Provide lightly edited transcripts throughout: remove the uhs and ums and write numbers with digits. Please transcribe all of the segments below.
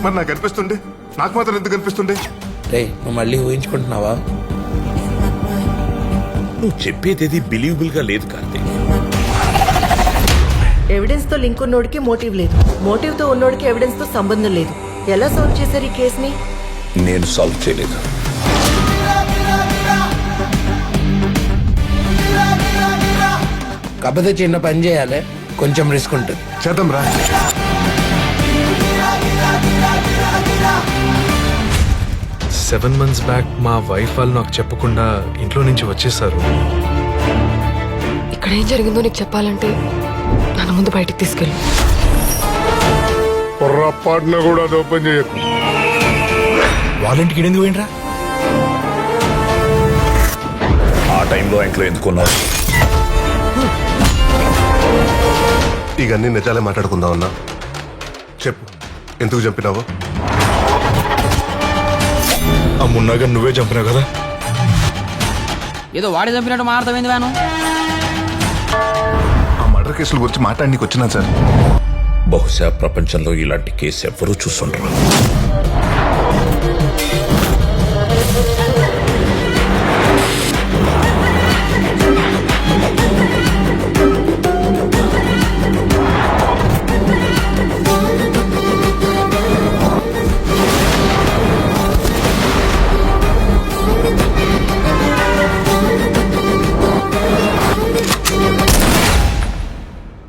మరి నాకు అనిపిస్తుండే, నాకు మాత్రం ఎందుకు అనిపిస్తుండే? రే నువ్వు మళ్ళీ ఊహించుకుంటున్నావా? నువ్వు చెప్పేది బిలీవబుల్ గా లేదు కార్తీక్. ఎవిడెన్స్ తో లింక్ ఉన్నోడికి మోటివ్ లేదు, మోటివ్ తో ఉన్నోడికి ఎవిడెన్స్ తో సంబంధం లేదు. ఎలా సాల్వ్ చేశారు ఈ కేసుని? నేను సాల్వ్ చేయలేదు. కాకపోతే చిన్న పని చేయాలి, కొంచెం రిస్క్ ఉంటుంది. చేద్దాం రా. సెవెన్ మంత్స్ బ్యాక్ మా వైఫ్ వాళ్ళు నాకు చెప్పకుండా ఇంట్లో నుంచి వచ్చేసారు. ఇక్కడ ఏం జరిగిందో నీకు చెప్పాలంటే నన్ను ముందు బయటికి తీసుకెళ్ళు. పొర్రపాటున కూడా అది ఓపెన్ చేయకు. వాళ్ళింటికి ఎందుకు పోయినరా? ఆ టైంలో ఇంట్లో ఎందుకున్నావు? ఇక అన్ని నిజాలే మాట్లాడుకుందాం అన్నా. చెప్పు, ఎందుకు చంపినావు? ఆ మున్నాగా నువ్వే చంపినావు కదా? ఏదో వాడి చంపినట్టు మాట్లాడమైంది వేను. ఆ మర్డర్ కేసుల గురించి మాట్లాడడానికి వచ్చినా సార్. బహుశా ప్రపంచంలో ఇలాంటి కేసు ఎవ్వరూ చూస్తుంటారు.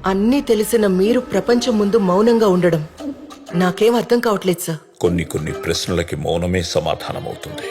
అన్నీ తెలిసిన మీరు ప్రపంచం ముందు మౌనంగా ఉండడం నాకేం అర్థం కావట్లేదు సార్. కొన్ని ప్రశ్నలకి మౌనమే సమాధానమవుతుంది.